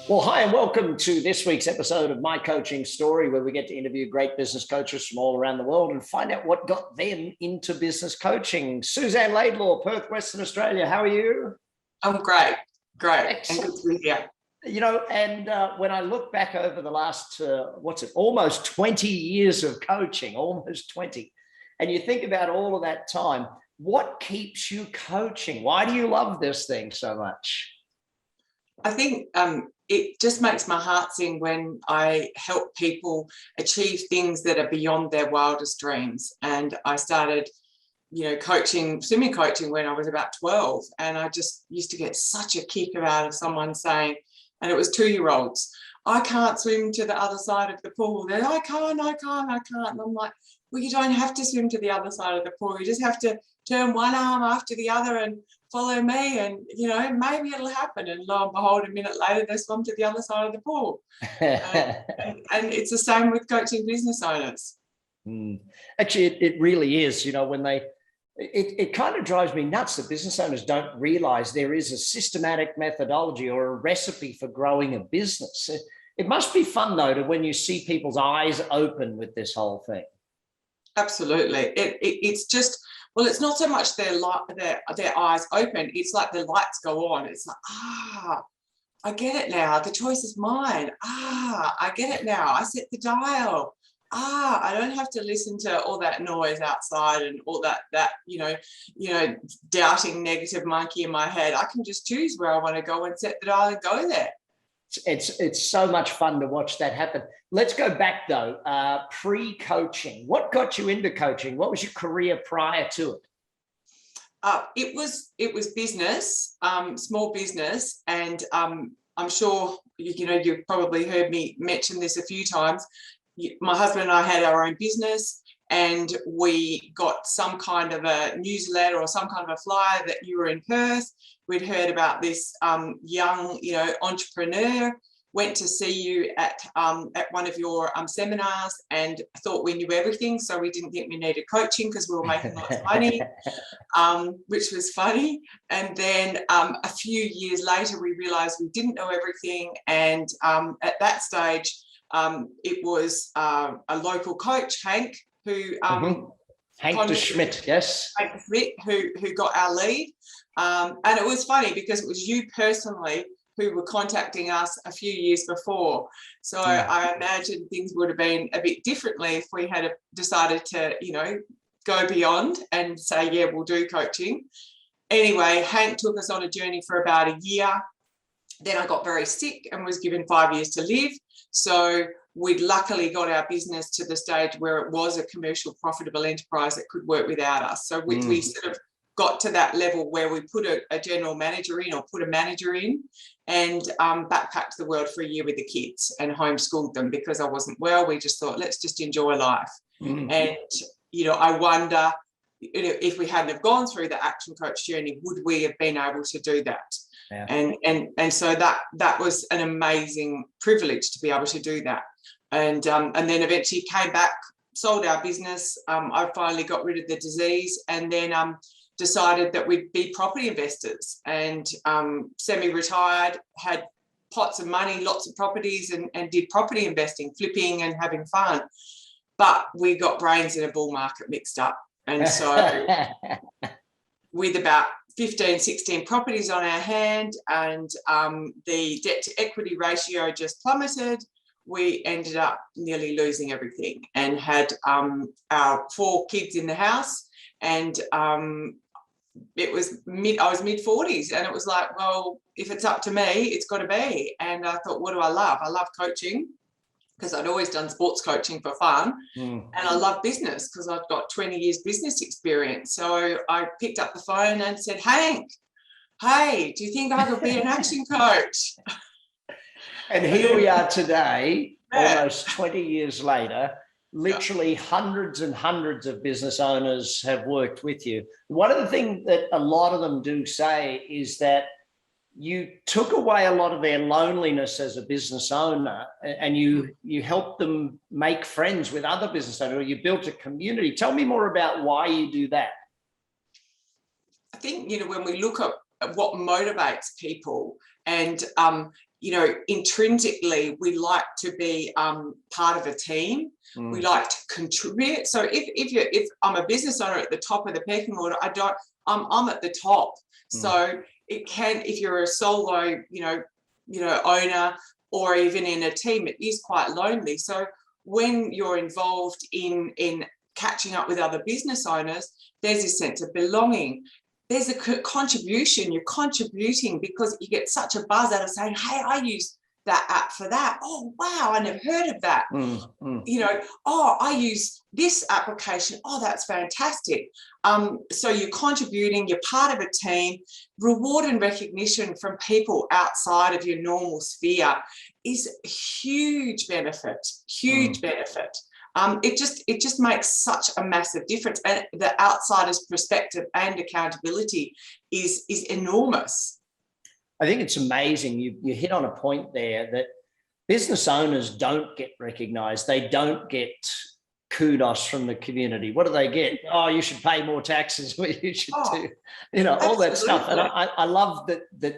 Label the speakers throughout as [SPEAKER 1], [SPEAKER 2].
[SPEAKER 1] Well, hi, and welcome to this week's episode of My Coaching Story, where we get to interview great business coaches from all around the world and find out what got them into business coaching. Suzzanne Laidlaw, Perth, Western Australia. How are you?
[SPEAKER 2] I'm great.
[SPEAKER 1] Excellent.
[SPEAKER 2] And good to be here.
[SPEAKER 1] You know, and when I look back over the last, almost 20 years of coaching, almost 20, and you think about all of that time, what keeps you coaching? Why do you love this thing so much?
[SPEAKER 2] I think it just makes my heart sing when I help people achieve things that are beyond their wildest dreams. And I started, swimming coaching when I was about 12. And I just used to get such a kick out of someone saying, and it was 2-year-olds, I can't swim to the other side of the pool. They're, I can't. And I'm like, well, you don't have to swim to the other side of the pool. You just have to turn one arm after the other and follow me, and maybe it'll happen. And lo and behold, a minute later they swum to the other side of the pool. And it's the same with coaching business owners.
[SPEAKER 1] Actually, it really is. It kind of drives me nuts that business owners don't realize there is a systematic methodology or a recipe for growing a business. It must be fun, though, when you see people's eyes open with this whole thing.
[SPEAKER 2] Absolutely. It's just, well, it's not so much their eyes open. It's like the lights go on. It's like, I get it now. The choice is mine. I get it now. I set the dial. I don't have to listen to all that noise outside and all that doubting negative monkey in my head. I can just choose where I want to go and set the dial and go there.
[SPEAKER 1] It's so much fun to watch that happen. Let's go back, though, pre-coaching. What got you into coaching? What was your career prior to it?
[SPEAKER 2] It was business, small business, and I'm sure you've probably heard me mention this a few times. My husband and I had our own business, and we got some kind of a newsletter or some kind of a flyer that you were in Perth. We'd heard about this young, entrepreneur, went to see you at one of your seminars and thought we knew everything. So we didn't think we needed coaching because we were making lots of money, which was funny. And then a few years later, we realized we didn't know everything. And at that stage, it was a local coach, Hank, who
[SPEAKER 1] Hank Schmidt, yes.
[SPEAKER 2] Hank Schmidt, who got our lead. And it was funny because it was you personally who were contacting us a few years before. So I imagine things would have been a bit differently if we had decided to, go beyond and say, yeah, we'll do coaching. Anyway, Hank took us on a journey for about a year. Then I got very sick and was given 5 years to live. So we'd luckily got our business to the stage where it was a commercial profitable enterprise that could work without us. So we sort of got to that level where we put a general manager in or put a manager in and backpacked the world for a year with the kids and homeschooled them because I wasn't well. We just thought, let's just enjoy life. And, I wonder, if we hadn't have gone through the Action Coach journey, would we have been able to do that? Yeah. And so that was an amazing privilege to be able to do that. And then eventually came back, sold our business. I finally got rid of the disease and then decided that we'd be property investors and semi-retired, had pots of money, lots of properties and did property investing, flipping and having fun. But we got brains in a bull market mixed up. And so with about 15, 16 properties on our hand and the debt to equity ratio just plummeted, we ended up nearly losing everything and had our 4 kids in the house. And I was mid-40s and it was like, well, if it's up to me, it's got to be. And I thought, what do I love? I love coaching because I'd always done sports coaching for fun. And I love business because I've got 20 years business experience. So I picked up the phone and said, Hank, hey, do you think I could be an action coach?
[SPEAKER 1] And here we are today, almost 20 years later. Literally hundreds and hundreds of business owners have worked with you. One of the things that a lot of them do say is that you took away a lot of their loneliness as a business owner and you helped them make friends with other business owners, or you built a community. Tell me more about why you do that. I
[SPEAKER 2] think, when we look at what motivates people and intrinsically we like to be part of a team. We like to contribute. So if I'm a business owner at the top of the pecking order, I'm at the top. So it can, if you're a solo, owner, or even in a team, it is quite lonely. So when you're involved in catching up with other business owners, there's a sense of belonging. There's a contribution. You're contributing because you get such a buzz out of saying, hey, I use that app for that. Oh, wow, I never heard of that. Oh, I use this application. Oh, that's fantastic. So you're contributing, you're part of a team. Reward and recognition from people outside of your normal sphere is a huge benefit, benefit. It just makes such a massive difference. And the outsider's perspective and accountability is enormous.
[SPEAKER 1] I think it's amazing. You hit on a point there that business owners don't get recognized. They don't get kudos from the community. What do they get? Oh, you should pay more taxes. You should do, all that stuff. And I love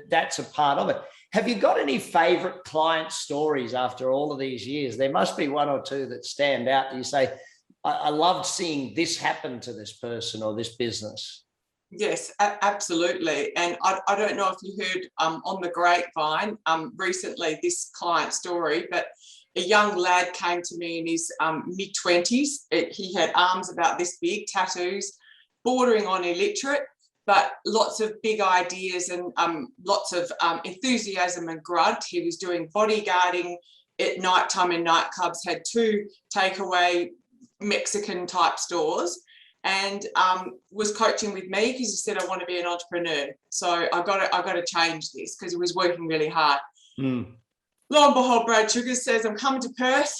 [SPEAKER 1] that's a part of it. Have you got any favorite client stories after all of these years? There must be one or two that stand out. You say, I loved seeing this happen to this person or this business.
[SPEAKER 2] Yes, absolutely. And I don't know if you heard on the grapevine recently this client story, but a young lad came to me in his mid-20s. He had arms about this big, tattoos, bordering on illiterate, but lots of big ideas and lots of enthusiasm and grunt. He was doing bodyguarding at nighttime in nightclubs, had 2 takeaway Mexican type stores, and was coaching with me because he said, I want to be an entrepreneur. So I got to change this because he was working really hard. Lo and behold, Brad Sugar says, I'm coming to Perth,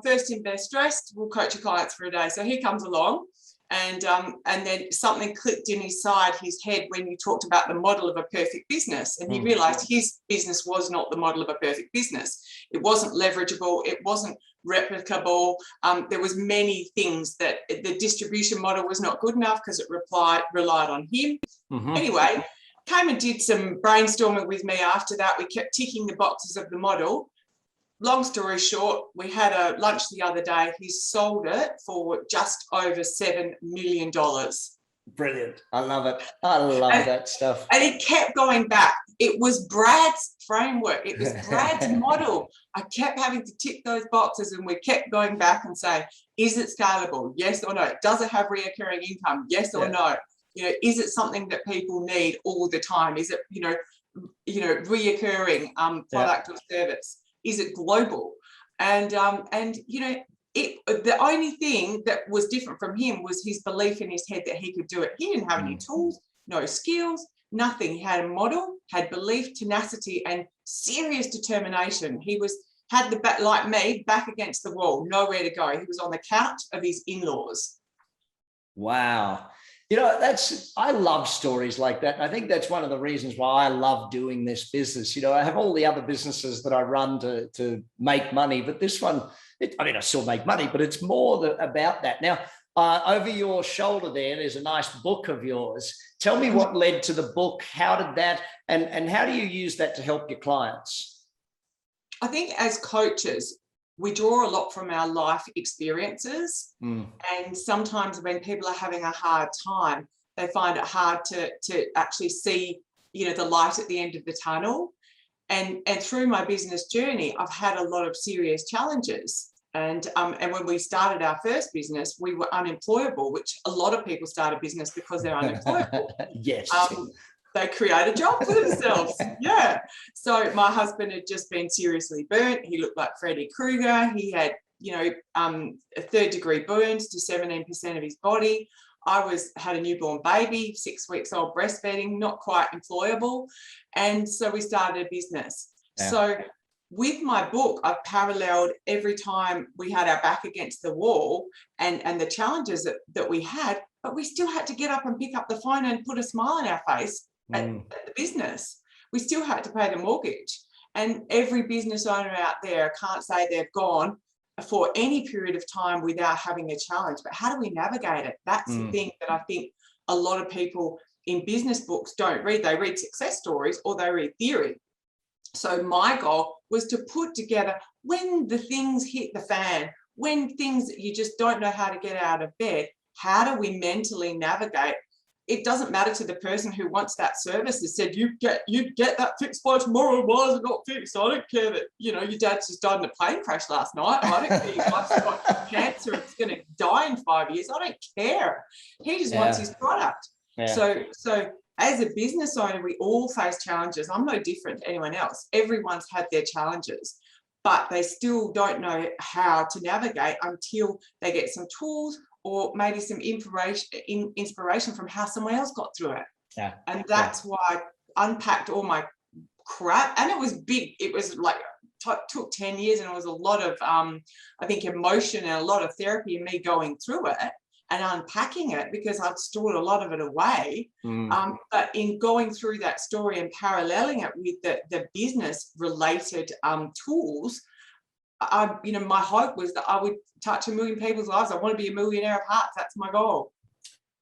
[SPEAKER 2] first in best dressed, we'll coach your clients for a day. So he comes along, and then something clicked in his head when you talked about the model of a perfect business, and he realized his business was not the model of a perfect business. It wasn't leverageable, it wasn't replicable. There was many things that the distribution model was not good enough because it relied on him. Anyway, came and did some brainstorming with me after that. We kept ticking the boxes of the model. Long story short, we had a lunch the other day. He sold it for just over $7 million.
[SPEAKER 1] Brilliant. I love it. I love that stuff.
[SPEAKER 2] And he kept going back. It was Brad's framework. It was Brad's model. I kept having to tick those boxes, and we kept going back and say, is it scalable? Yes or no? Does it have reoccurring income? Yes or no? Is it something that people need all the time? Is it, reoccurring product or service? Is it global? And the only thing that was different from him was his belief in his head that he could do it. He didn't have any tools, no skills, nothing. He had a model, had belief, tenacity, and serious determination. He had the back, like me, back against the wall, nowhere to go. He was on the couch of his in-laws.
[SPEAKER 1] Wow. I love stories like that. And I think that's one of the reasons why I love doing this business. I have all the other businesses that I run to make money, but this one, I still make money, but it's more about that. Now, over your shoulder there's a nice book of yours. Tell me what led to the book. How did that, and how do you use that to help your clients?
[SPEAKER 2] I think as coaches, we draw a lot from our life experiences. And sometimes when people are having a hard time, they find it hard to actually see, the light at the end of the tunnel. And through my business journey, I've had a lot of serious challenges. And when we started our first business, we were unemployable, which a lot of people start a business because they're unemployable.
[SPEAKER 1] Yes.
[SPEAKER 2] They create a job for themselves. Yeah. So my husband had just been seriously burnt. He looked like Freddy Krueger. He had, a 3rd-degree burns to 17% of his body. I had a newborn baby, 6 weeks old, breastfeeding, not quite employable. And so we started a business. Yeah. So with my book, I've paralleled every time we had our back against the wall and the challenges that we had, but we still had to get up and pick up the phone and put a smile on our face at the business. We still had to pay the mortgage. And every business owner out there can't say they've gone for any period of time without having a challenge. But how do we navigate it? That's the thing that I think a lot of people in business books don't read. They read success stories or they read theory. So my goal was to put together, when the things hit the fan, when things that you just don't know how to get out of bed, how do we mentally navigate? It doesn't matter to the person who wants that service. They said, you get that fixed by tomorrow. Why is it not fixed? I don't care that, you know, your dad just died in a plane crash last night. I don't care your wife's got cancer, it's going to die in 5 years. I don't care. He just wants his product. So as a business owner, we all face challenges. I'm no different to anyone else. Everyone's had their challenges, but they still don't know how to navigate until they get some tools or maybe some inspiration from how someone else got through it. And that's why I unpacked all my crap. And it was big. It was like, took 10 years, and it was a lot of, I think, emotion and a lot of therapy and me going through it and unpacking it, because I'd stored a lot of it away. But in going through that story and paralleling it with the business related tools, you know, my hope was that I would touch 1 million people's lives. I want to be a millionaire of hearts. That's my goal.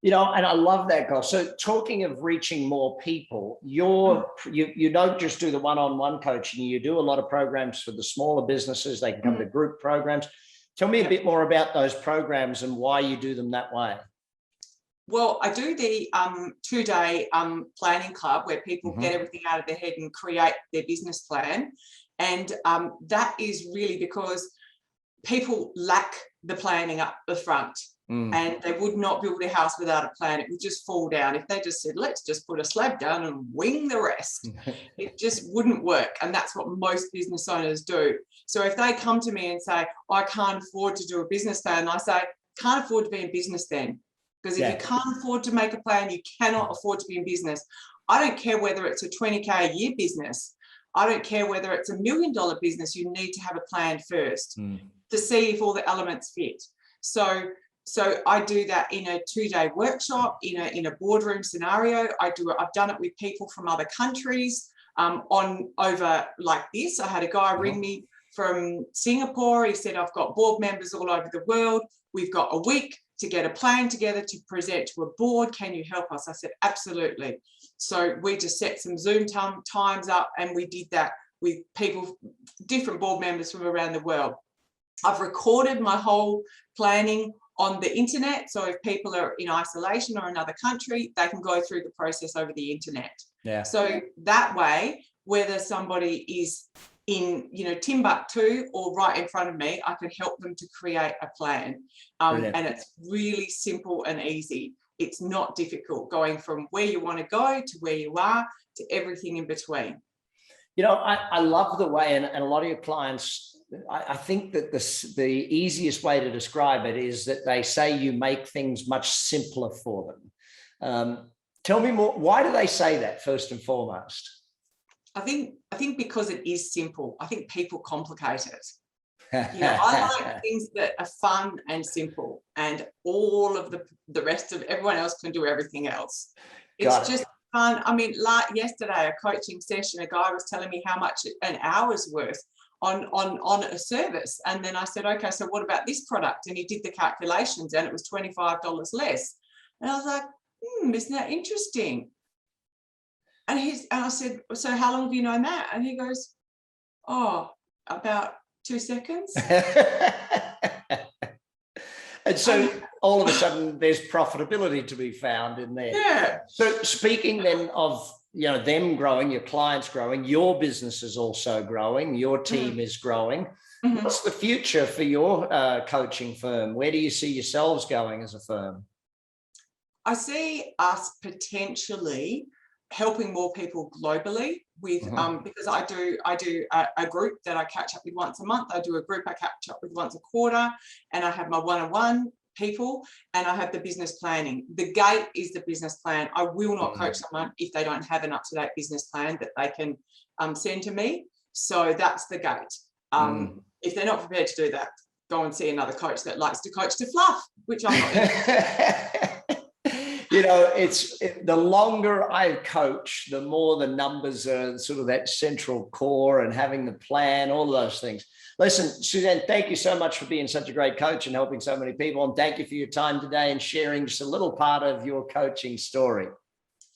[SPEAKER 1] You know, and I love that goal. So talking of reaching more people, you don't just do the one-on-one coaching, you do a lot of programs for the smaller businesses. They can come to group programs. Tell me a bit more about those programs and why you do them that way.
[SPEAKER 2] Well, I do the 2-day planning club where people get everything out of their head and create their business plan. And that is really because people lack the planning up the front. And they would not build a house without a plan. It would just fall down. If they just said, let's just put a slab down and wing the rest, it just wouldn't work. And that's what most business owners do. So if they come to me and say, I can't afford to do a business plan, I say, can't afford to be in business then. Because if you can't afford to make a plan, you cannot afford to be in business. I don't care whether it's a 20K a year business. I don't care whether it's $1 million business. You need to have a plan first to see if all the elements fit. So I do that in a 2-day workshop, in a boardroom scenario. I've done it with people from other countries over like this. I had a guy ring me from Singapore. He said, I've got board members all over the world. We've got a week to get a plan together to present to a board. Can you help us? I said, absolutely. So we just set some Zoom times up, and we did that with people, different board members from around the world. I've recorded my whole planning on the internet. So if people are in isolation or another country, they can go through the process over the internet. So that way, whether somebody is in, Timbuktu or right in front of me, I can help them to create a plan. And it's really simple and easy. It's not difficult, going from where you want to go to where you are to everything in between.
[SPEAKER 1] You know, I love the way, and a lot of your clients, I think that the easiest way to describe it is that they say you make things much simpler for them. Tell me more. Why do they say that, first and foremost?
[SPEAKER 2] I think because it is simple. I think people complicate it. I like things that are fun and simple, and all of the rest of everyone else can do everything else. It's just fun. I mean, like yesterday, a coaching session, a guy was telling me how much an hour's worth on a service. And then I said, okay, so what about this product? And he did the calculations, and it was $25 less. And I was like, isn't that interesting? And I said, so how long have you known that? And he goes, about 2 seconds.
[SPEAKER 1] And so all of a sudden there's profitability to be found in there.
[SPEAKER 2] Yeah.
[SPEAKER 1] So speaking then of, them growing, your clients growing, your business is also growing, your team is growing. What's the future for your coaching firm? Where do you see yourselves going as a firm?
[SPEAKER 2] I see us potentially helping more people globally with because I do a group that I catch up with once a month. I do a group I catch up with once a quarter, and I have my one-on-one people, and I have the business planning. The gate is the business plan. I will not coach someone if they don't have an up-to-date business plan that they can send to me. So that's the gate. If they're not prepared to do that, go and see another coach that likes to coach to fluff, which I'm not.
[SPEAKER 1] It's the longer I coach, the more the numbers are sort of that central core and having the plan, all of those things. Listen, Suzzanne, thank you so much for being such a great coach and helping so many people. And thank you for your time today and sharing just a little part of your coaching story.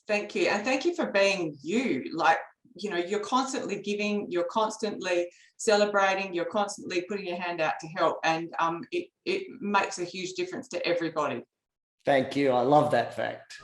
[SPEAKER 2] Thank you. And thank you for being you. Like, you're constantly giving, you're constantly celebrating, you're constantly putting your hand out to help, and it makes a huge difference to everybody.
[SPEAKER 1] Thank you. I love that fact.